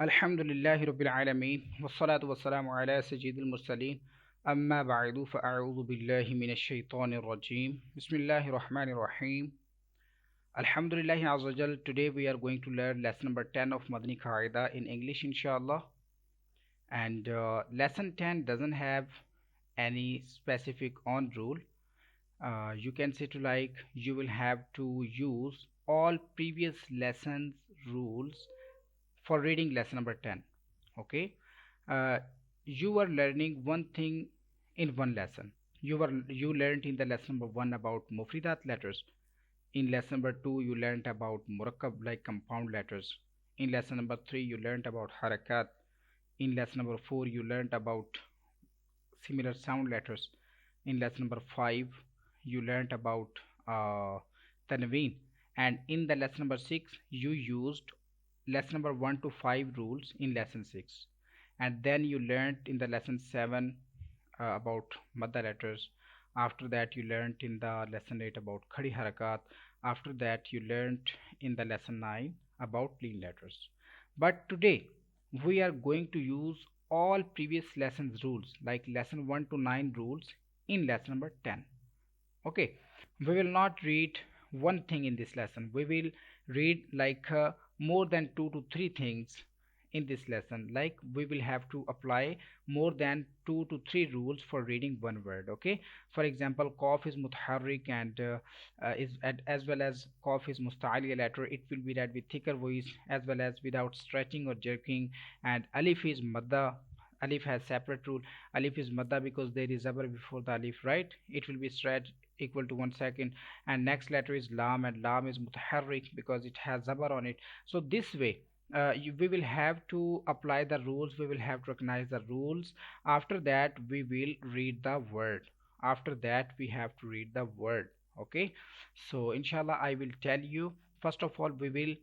Alhamdulillahi Rabbil Alameen Wassalatu wassalamu ala Sayyidil Mursaleen Amma ba'du fa'a'udhu billahi minash shaitanir rajim Bismillahir Rahmanir Rahim Alhamdulillahi Azza Jal. Today we are going to learn lesson number 10 of Madani qaida in English inshallah. And lesson 10 doesn't have any specific on rule. You can say to like you will have to use all previous lessons rules for reading lesson number 10. Okay. uh, you are learning one thing in one lesson. You learned in the lesson number 1 about mufridat letters. In lesson number 2 you learned about murakkab like compound letters. In lesson number 3 you learned about harakat. In lesson number 4 you learned about similar sound letters. In lesson number 5 you learned about tanween. And in the lesson number 6 you used lesson number 1 to 5 rules in lesson 6. And then you learned in the lesson 7 about madda letters. After that you learned in the lesson 8 about khadi harakat. After that you learned in the lesson 9 about clean letters. But today we are going to use all previous lessons rules like lesson 1 to 9 rules in lesson number 10. Okay, we will not read one thing in this lesson. We will read like more than 2 to 3 things in this lesson. Like we will have to apply more than 2 to 3 rules for reading one word. Okay, for example, qaf is mutaharrik and as well as qaf is musta'aliya letter. It will be read with thicker voice as well as without stretching or jerking. And alif is madda. Alif has separate rule. Alif is madda because there is zabar before the alif, right? It will be stretched equal to 1 second. And next letter is lam, and lam is mutaharrik because it has zabar on it. So this way we will have to apply the rules. We will have to recognize the rules. After that we will read the word. After that we have to read the word. Okay, so inshallah I will tell you. First of all we will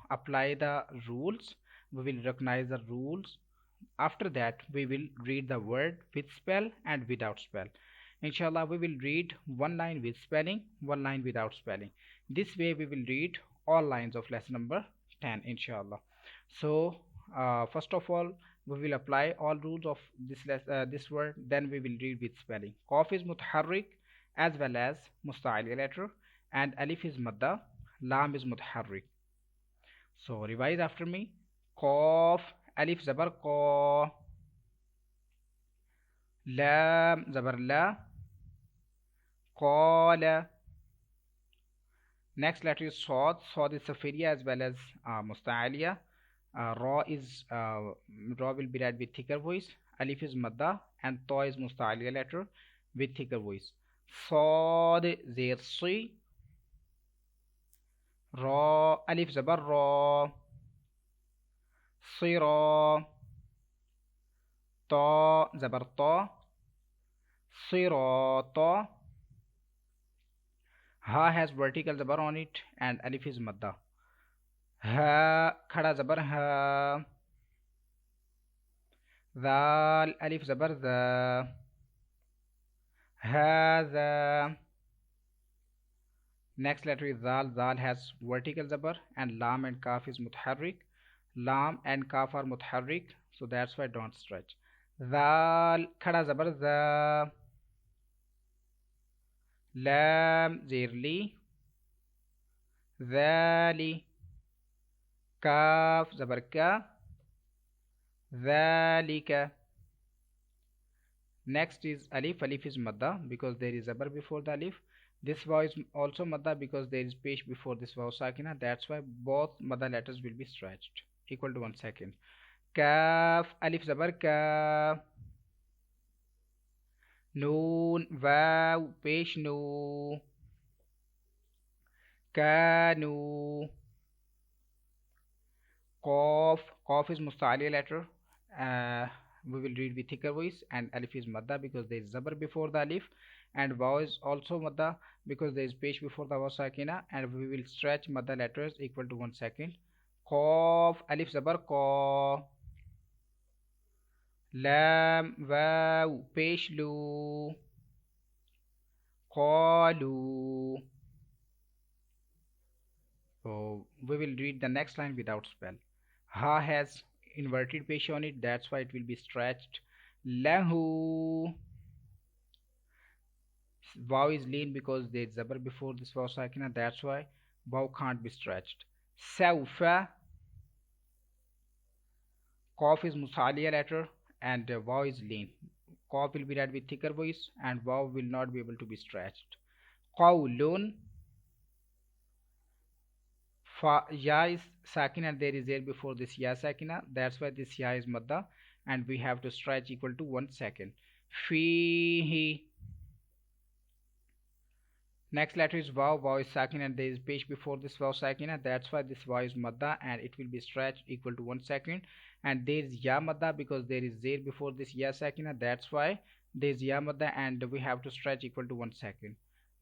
apply the rules. We will recognize the rules. After that we will read the word with spell and without spell. Inshallah we will read one line with spelling, one line without spelling. This way we will read all lines of lesson number 10 inshallah. So first of all we will apply all rules of this word. Then we will read with spelling. Qaf is mutaharrik as well as musta'ali letter, and alif is madda, lam is mutaharrik. So revise after me. Qaf, alif zabar qa, lam zabar la, qala. Next letter is Sod. Sod is Safaria as well as Musta'aliya. Ra is Ra will be read with thicker voice. Alif is Madda and Ta is Musta'aliya letter with thicker voice. Sod Zir Si. Ra Alif Zabar Ra. Sira. Ta Zabar Ta. Sirata. Ha has vertical zabar on it and alif is madda. Ha khada zabar ha. Dal alif zabar da. Hadha. Next letter is zal. Zal has vertical zabar and lam and kaf is mutaharrik. Lam and kaf are mutaharrik, so that's why don't stretch. Zal khada zabar da. Lam zirli. Zali. Kaf zabarka. Zalika. Next is alif. Alif is madda because there is zabar before the alif. This vaw is also madda because there is pesh before this vaw sakina. That's why both madda letters will be stretched equal to 1 second. Kaf alif zabar ka. Noon vaw pesh no. Kanu. Qaf. Qaf is musta'ali letter. We will read with thicker voice, and alif is madda because there is zabar before the alif, and vaw is also madda because there is pesh before the vaw sakina, and we will stretch madda letters equal to 1 second. Qaf alif zabar qa. Lam vaw pesh lu. Qalu. So we will read the next line without spell. Ha has inverted pesh on it, that's why it will be stretched. Lahu. Waw is lean because there is zabar before this waw sakina, that's why waw can't be stretched. Sawfa. Qaf is musaliya letter and waw is lean. Qaf will be read with thicker voice and waw will not be able to be stretched. Qawlun. Ya is sakin and there is there before this ya sakina, that's why this ya is madda and we have to stretch equal to 1 second. Fihi. Next letter is waw. Waw is sakin and there is pesh before this waw sakina, that's why this waw is madda and it will be stretched equal to 1 second. And there is ya madda because there is there before this ya sakina, that's why there is ya madda and we have to stretch equal to 1 second.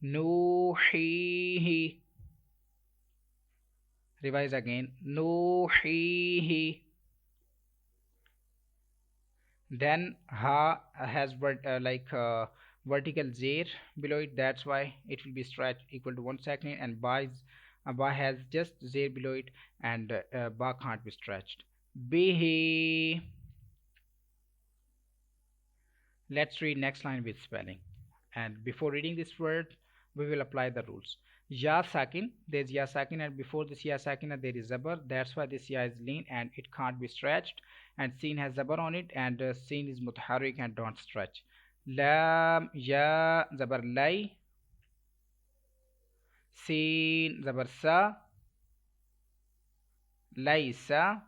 Nuhihi. Revise again. Nuhihi. Then ha has vertical zair below it, that's why it will be stretched equal to 1 second. And ba has just zair below it and ba can't be stretched. Bihi. Let's read next line with spelling, and before reading this word we will apply the rules. Ya sakin, there is ya sakin and before this ya sakin there is zabar, that's why this ya is lean and it can't be stretched. And sin has zabar on it and sin is mutaharrik and don't stretch. Lam ya zabar lay. Sin zabar sa. Laysa.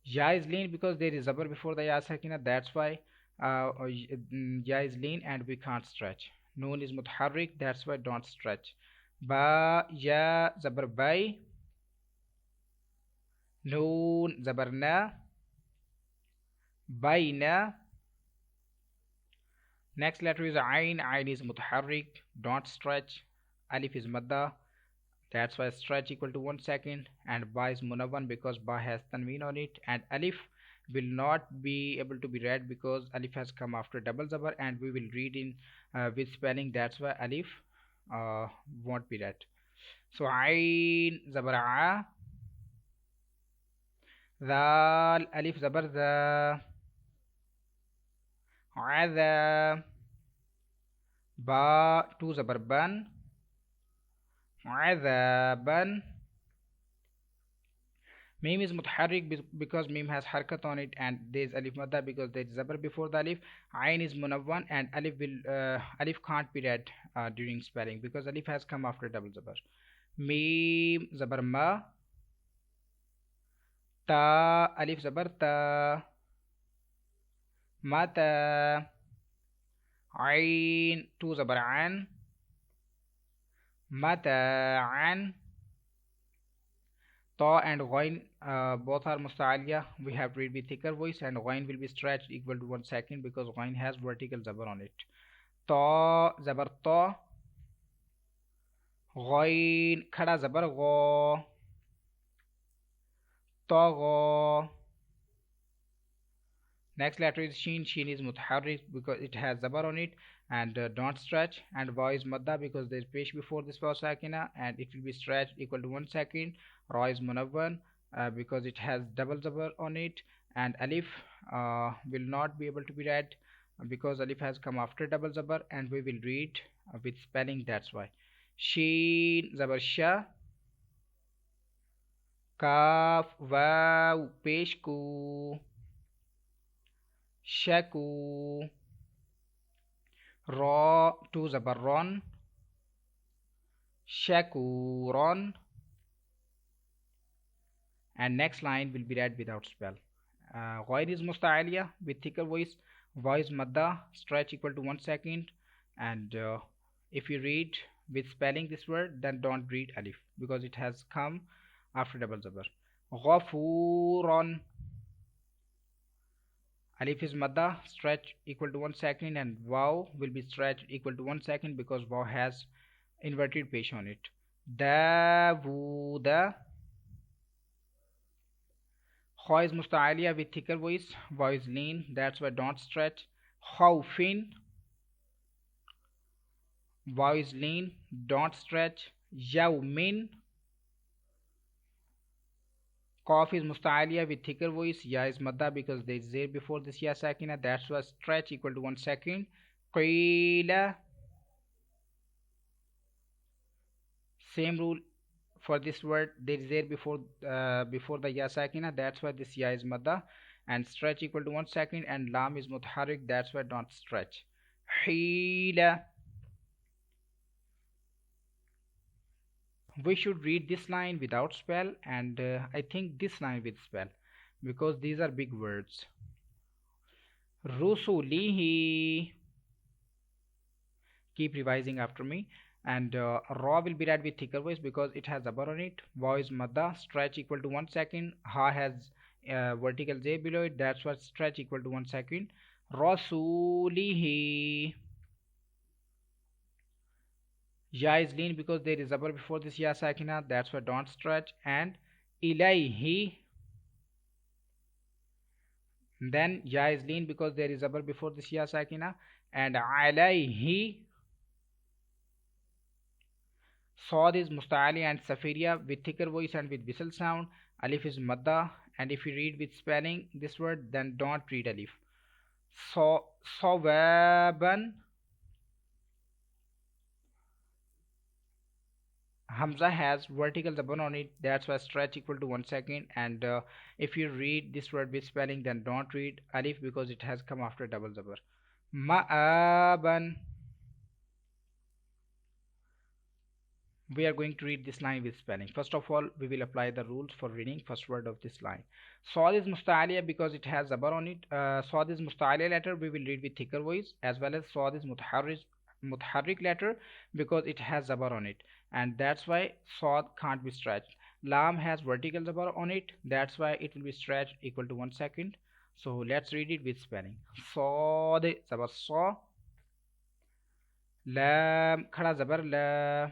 Ya is lean because there is zabar before the ya sakina, that's why ya is lean and we can't stretch. Noon is mutaharrik, that's why don't stretch. Ba ya zabar bay. Noon zabar na. Bayna. Next letter is ayn. Ayn is mutaharrik, don't stretch. Alif is madda, that's why stretch equal to 1 second. And ba is munawwan because ba has tanween on it. And alif will not be able to be read because alif has come after double zabar and we will read in with spelling, that's why alif won't be read. So ayn zabar a. Dal alif zabar za. Ada. Ba two zabar ban. Adaban. Mim is mutaharrik because mim has harkat on it and there is alif madda because there is zabar before the alif. Ayn is munawwan and alif can't be read during spelling because alif has come after double zabar. Mim zabar ma. Ta alif zabar ta. Mata. Ayn two zabar an. Mata'an. Ta and ghain both are musta'aliya, we have to read with thicker voice and ghain will be stretched equal to 1 second because ghain has vertical zabar on it. Ta zabar ta. Ghain khada zabar gha. Ta gha. Next letter is sheen. Sheen is mutaharrik because it has zabar on it and don't stretch. And wa is madda because there is pesh before this waw sakina and it will be stretched equal to 1 second. Ra is munawwan because it has double zabar on it. And alif will not be able to be read because alif has come after double zabar and we will read with spelling, that's why. Sheen zabar sha. Kaf waw pesh ku. Shaku. Ra two zabar ron. Shakuron. And next line will be read without spell. Ghair is musta'aliya with thicker voice. Va is madda, stretch equal to 1 second. And if you read with spelling this word, then don't read alif because it has come after double zabar. Ghafuron. Alif is madda, stretch equal to 1 second, and waw will be stretched equal to 1 second because waw has inverted pesh on it. Davuda. Kha is musta'aliya with thicker voice. Waw is lean, that's why don't stretch. Khawfin. Waw is lean, don't stretch. Yawmin. Qaf is musta'aliya with thicker voice. Ya is madda because there is zir before this ya sakina. That's why stretch equal to 1 second. Qila. Same rule for this word. There is zir before the ya sakina. That's why this ya is madda. And stretch equal to 1 second. And lam is mutaharrik. That's why don't stretch. Hila. We should read this line without spell, and I think this line with spell because these are big words. Rusulihi. Keep revising after me. And ra will be read with thicker voice because it has zabar on it. Voice madda, stretch equal to 1 second. Ha has vertical j below it. That's what stretch equal to 1 second. Rasulihi. Ya is lean because there is zabar before this ya sakina. That's why don't stretch. And ilayhi. Then ya is lean because there is zabar before this ya sakina. And alayhi. Sod is musta'ali and safiria with thicker voice and with whistle sound. Alif is madda, and if you read with spelling this word, then don't read alif. So sawaban. Hamza has vertical zabar on it. That's why stretch equal to 1 second. And if you read this word with spelling, then don't read alif because it has come after double zabar. Ma'aban. We are going to read this line with spelling. First of all, we will apply the rules for reading first word of this line. Sod is musta'aliya because it has zabar on it. Sod is musta'aliya letter. We will read with thicker voice, as well as sod is mutaharrik letter because it has zabar on it, and that's why sod can't be stretched. Lam has vertical zabar on it. That's why it will be stretched equal to 1 second. So let's read it with spelling. Sod zabar saw. Lam khada zabar la.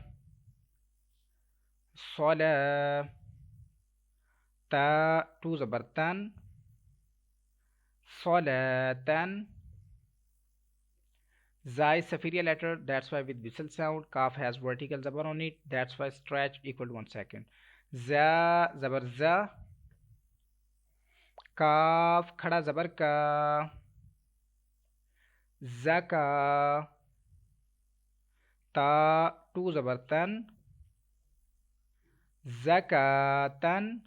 Sola. Ta two zabartan. Solatan. Zai safiria letter. That's why with whistle sound. Kaf has vertical zabar on it. That's why stretch equal to 1 second. Za zabar za. Kaf khada zabar ka. Zaka. Ta two zabartan. Zakatan.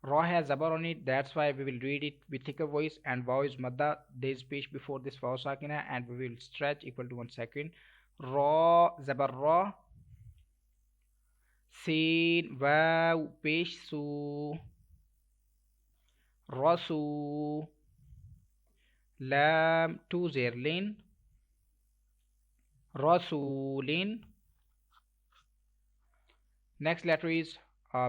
Ra has zabar on it. That's why we will read it with thicker voice, and vaw is madda. There is pesh before this vaw sakina, and we will stretch equal to 1 second. Ra zabar ra. Sin vaw pesh su. Rasu. Lam two zerlin. Rasulin. Next letter is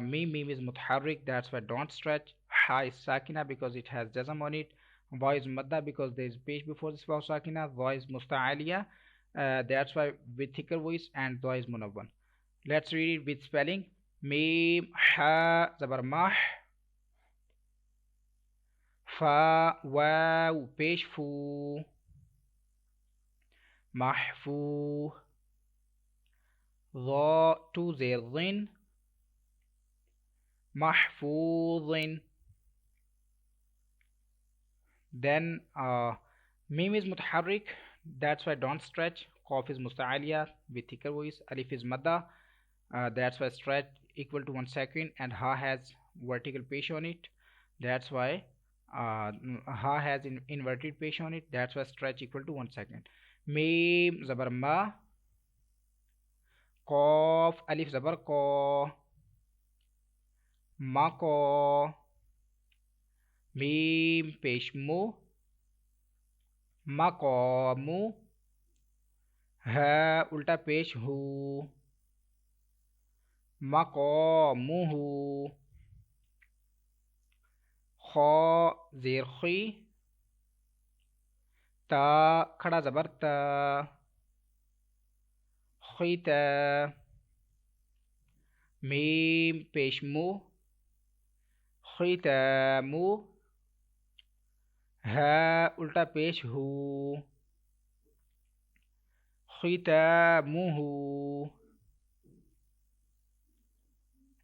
mim. Mim is mutaharrik. That's why don't stretch. Ha is sakina because it has jazam on it. Va is madda because there is pesh before this vaw sakina. Va is musta'aliya. That's why with thicker voice, and dha is munawwan. Let's read it with spelling. Mim ha zabar mah. Fa waw pesh fu. Mahfu. Dha two zerrin. Mahfuzin. Then mim is mutaharrik. That's why don't stretch. Qaf is musta'aliya with thicker voice. Alif is madda. That's why stretch equal to 1 second. And ha has vertical pesh on it. That's why ha has inverted pesh on it. That's why stretch equal to 1 second. Mim zabar ma. Qaf alif zabar ko. Mako. Mim pesh mu. Maqamu. Ha ulta pesh hu. Maqamuhu. Kha zir khi. Ta khada zabar ta. Khita. Mim pesh mu. Khitamu. Ha ulta pesh hu. Khitamuhu.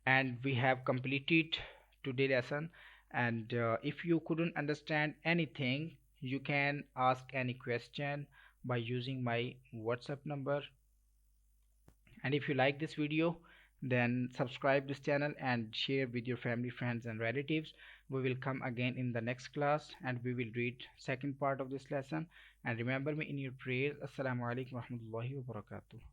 And we have completed today lesson. And if you couldn't understand anything, you can ask any question by using my WhatsApp number. And if you like this video, then subscribe this channel and share with your family, friends and relatives. We will come again in the next class and we will read second part of this lesson. And remember me in your prayers. Assalamu alaikum warahmatullahi wabarakatuh.